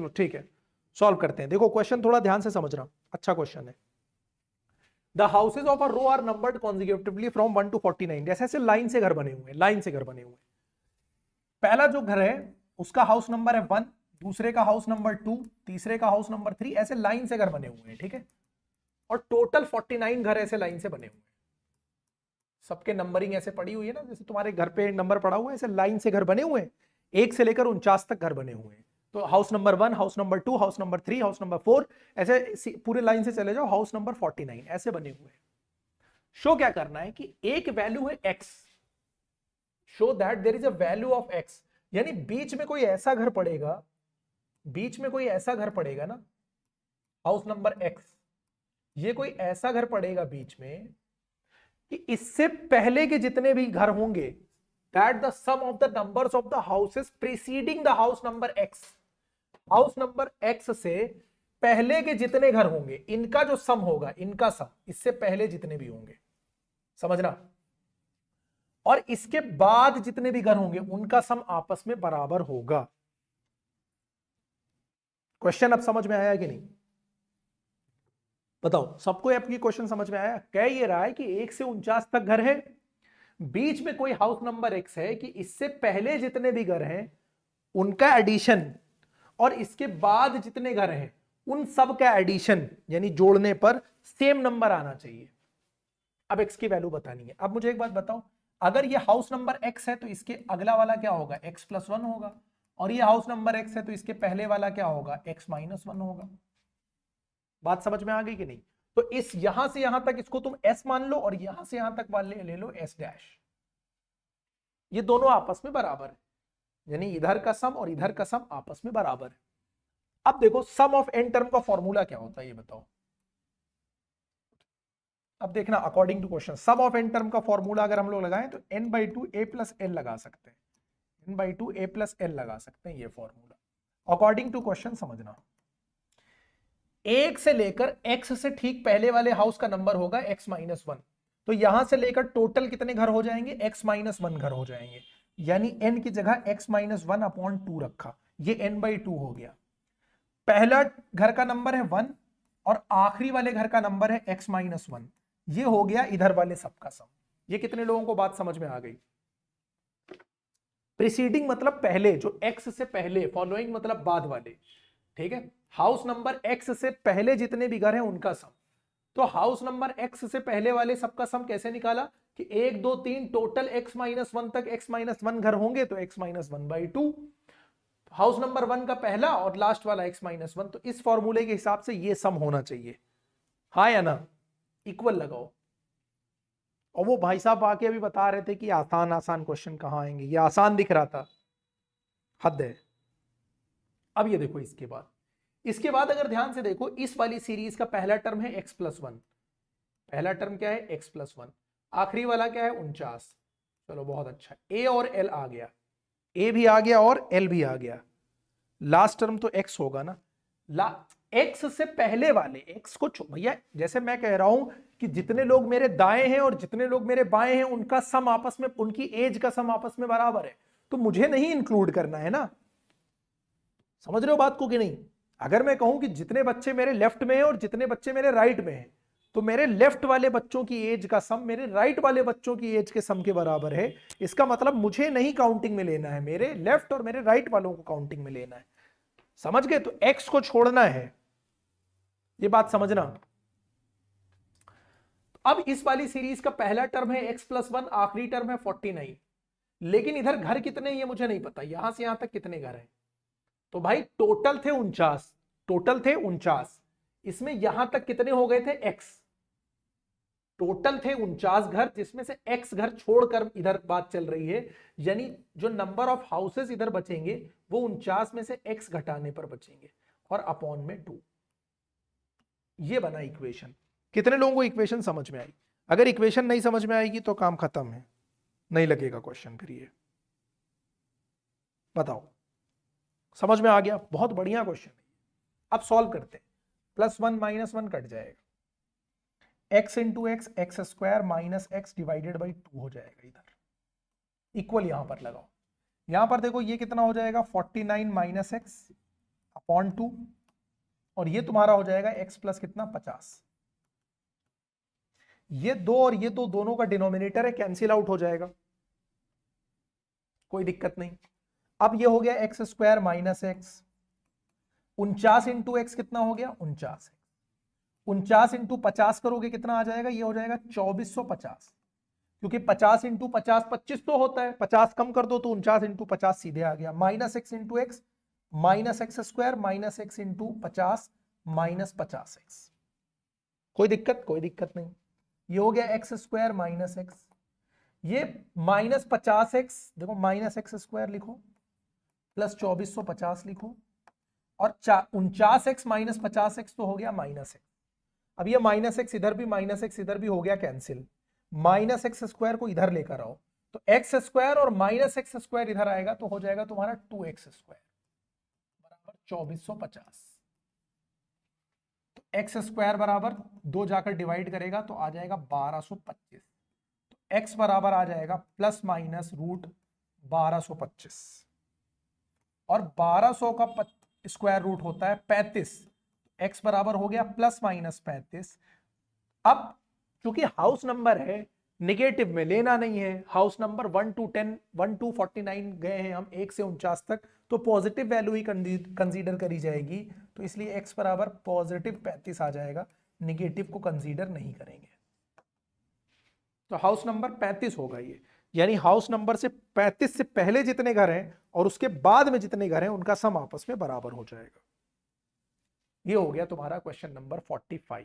चलो ठीक है, सॉल्व करते हैं। देखो क्वेश्चन थोड़ा ध्यान से समझना, अच्छा क्वेश्चन है। The houses of a row are numbered consecutively from 1 to 49। जैसे ऐसे लाइन से घर बने हुए हैं, लाइन से घर बने हुए हैं। पहला जो घर है उसका हाउस नंबर है 1, दूसरे का हाउस नंबर 2, तीसरे का हाउस नंबर 3, ऐसे लाइन से घर बने हुए हैं, ठीक है। और टोटल 49 घर ऐसे लाइन से बने हुए हैं। सबके नंबरिंग ऐसे पड़ी हुई है ना, जैसे तुम्हारे घर पे नंबर पड़ा हुआ है, ऐसे लाइन से घर बने हुए हैं, 1 से लेकर 49 तक घर बने हुए हैं। तो house number 1, house number 2, house number 3, house number 4, ऐसे पूरे लाइन से चले जाओ, हाउस नंबर 49 ऐसे बने हुए हैं। शो क्या करना है कि एक वैल्यू है x, show that there is a value of x, यानी बीच में कोई ऐसा घर पड़ेगा, बीच में कोई ऐसा घर पड़ेगा ना, हाउस नंबर x, ये कोई ऐसा घर पड़ेगा बीच में कि इससे पहले के जितने भी घर होंगे, that the sum of the numbers of the houses preceding the house number x, house number x से पहले के जितने घर होंगे इनका जो सम होगा, इनका सम, इससे पहले जितने भी होंगे, समझना, और इसके बाद जितने भी घर होंगे उनका सम आपस में बराबर होगा। क्वेश्चन अब समझ में आया कि नहीं? बताओ, सबको आपकी क्वेश्चन समझ में आया? कह ये रहा है कि 1 से 49 तक घर है, बीच में कोई हाउस नंबर x है कि इससे पहले जितने भी घर हैं उनका एडिशन और इसके बाद जितने घर हैं उन सब का एडिशन यानी जोड़ने पर सेम नंबर आना चाहिए। अब x की वैल्यू बतानी है। अब मुझे एक बात बताओ, अगर ये हाउस नंबर x है तो इसके अगला वाला क्या होगा, x + 1 होगा, और ये हाउस नंबर x है तो इसके पहले वाला क्या होगा, x - 1 होगा। बात समझ में आ गई कि नहीं? तो इस यहां से यहां तक इसको तुम s मान लो और यहां से यहां तक वाले ले लो s डैश, ये दोनों आपस में बराबर है, यानी इधर का सम और इधर का सम आपस में बराबर है। अब देखो सम ऑफ n टर्म का फॉर्मूला क्या होता है ये बताओ। अब देखना according to question, sum of n term का फॉर्मूला अगर हम लोग लगाएं तो n/2 a + l लगा सकते हैं, n/2 a + l लगा सकते हैं, ये फॉर्मूला अकॉर्डिंग टू क्वेश्चन समझना। 1 से लेकर x से ठीक पहले वाले हाउस का नंबर होगा x - 1, तो यहां से लेकर टोटल कितने घर हो जाएंगे, x - 1 घर हो जाएंगे, यानी n की जगह x - 1/2 रखा, ये n/2 हो गया। पहला घर का नंबर है 1 और आखिरी वाले घर का नंबर है x - 1, ये हो गया इधर वाले सबका सम। ये कितने लोगों को बात समझ में आ गई? प्रीसीडिंग मतलब पहले, जो x से पहले, फॉलोइंग मतलब बाद वाले, ठीक है। हाउस नंबर x से पहले जितने भी घर हैं उनका सम। तो हाउस नंबर x से पहले वाले सबका सम कैसे निकाला कि 1 2 3 टोटल x - 1 तक x - 1 घर होंगे तो x - 1/2, हाउस नंबर 1 का पहला और लास्ट वाला x - 1, तो इस फॉर्मूले के हिसाब से ये सम होना चाहिए, हाँ या ना? इक्वल लगाओ। और वो भाई साहब आके अभी बता रहे थे कि आसान आसान क्वेश्चन कहां आएंगे, ये आसान दिख रहा था, हद है। अब ये देखो इसके बाद अगर ध्यान से देखो, इस वाली सीरीज का पहला टर्म है x + 1, पहला टर्म क्या है x + 1, आखिरी वाला क्या है 49। चलो बहुत अच्छा, a और l आ गया, a भी आ गया और l भी आ गया, लास्ट टर्म तो x होगा ना। x से पहले वाले x को भैया, जैसे मैं कह रहा हूं कि जितने लोग मेरे दाएं हैं और जितने लोग मेरे बाएं हैं उनका सम आपस में, उनकी एज का सम आपस में बराबर है, तो मुझे नहीं इंक्लूड करना है ना। समझ रहे हो बात को कि नहीं? अगर मैं कहूं कि जितने बच्चे मेरे लेफ्ट में हैं और जितने बच्चे मेरे राइट में हैं, तो मेरे लेफ्ट वाले बच्चों की एज का सम मेरे राइट वाले बच्चों की एज के सम के बराबर है। इसका मतलब मुझे नहीं काउंटिंग में लेना है, मेरे लेफ्ट और मेरे राइट वालों को काउंटिंग में लेना है। समझ गए? तो एक्स को छोड़ना है, ये बात समझना। अब इस वाली सीरीज का पहला टर्म है x + 1, आखिरी टर्म है 49, लेकिन इधर घर कितने ये मुझे नहीं पता, यहां से यहां तक कितने घर हैं। तो भाई टोटल थे 49, टोटल थे 49, इसमें यहां तक कितने हो गए थे x, टोटल थे 49 घर, जिसमें से x घर छोड़कर इधर बात चल रही है, यानी जो नंबर ऑफ हाउसेस इधर बचेंगे वो 49 में से x घटाने पर बचेंगे और अपॉन में 2। ये बना इक्वेशन। कितने लोगों को इक्वेशन समझ में आई? अगर इक्वेशन नहीं समझ में आएगी तो काम खत्म है, नहीं लगेगा क्वेश्चन फिर। ये बताओ, समझ में आ गया? बहुत बढ़िया क्वेश्चन है। अब सॉल्व करते हैं। +1 - 1 कट जाएगा, x × x x² - x / 2 हो जाएगा इधर, इक्वल यहां पर लगाओ। यहां पर देखो ये कितना हो जाएगा 49 - x अपॉन 2, और ये तुम्हारा हो जाएगा x प्लस कितना 50। ये दो और ये दो दोनों का डिनोमिनेटर है, कैंसिल आउट हो जाएगा, कोई दिक्कत नहीं। अब ये हो गया x square minus x, 49 into x कितना हो गया 49, 49 इंटू 50 करोगे कितना आ जाएगा, ये हो जाएगा 2450, क्योंकि 50 इंटू 50 25 तो होता है, 50 कम कर दो तो 49 इंटू 50 सीधे आ गया, minus x into x minus x square minus x into 50 minus 50x। कोई दिक्कत, कोई दिक्कत नहीं। ये हो गया एक्स स्क्वायर माइनस एक्स, ये माइनस 50x, देखो माइनस एक्स स्क्वायर लिखो प्लस 2450 लिखो, और 49x माइनस 50x तो हो गया माइनस एक्स। अब ये माइनस एक्स इधर भी माइनस एक्स इधर भी हो गया कैंसिल, माइनस एक्स स्क्वायर को इधर लेकर आओ तो एक्स स्क्वायर और माइनस एक्स स्क्वायर इधर आएगा तो हो जाएगा तुम्हारा 2x स्क्वायर बराबर 2450। तो एक्स स्क्वायर बराबर 2 जाकर डिवाइड करेगा तो आ जाएगा 1225, तो x बराबर आ जाएगा प्लस माइनस रूट 1225, और 1200 का स्क्वायर रूट होता है 35, x बराबर हो गया प्लस माइनस 35। अब चूंकि हाउस नंबर है, निगेटिव में लेना नहीं है, हाउस नंबर 1 to 10 1 to 49 गए हैं हम 1 से 49 तक, तो पॉजिटिव वैल्यू ही कंसीडर करी जाएगी, तो इसलिए x बराबर पॉजिटिव 35 आ जाएगा, निगेटिव को कंसीडर नहीं करेंगे। तो हाउस नंबर 35 होगा ये, यानी हाउस नंबर से 35 से पहले जितने घर हैं और उसके बाद में जितने घर हैं उनका सम आपस में बराबर हो जाएगा। ये हो गया तुम्हारा क्वेश्चन नंबर 45।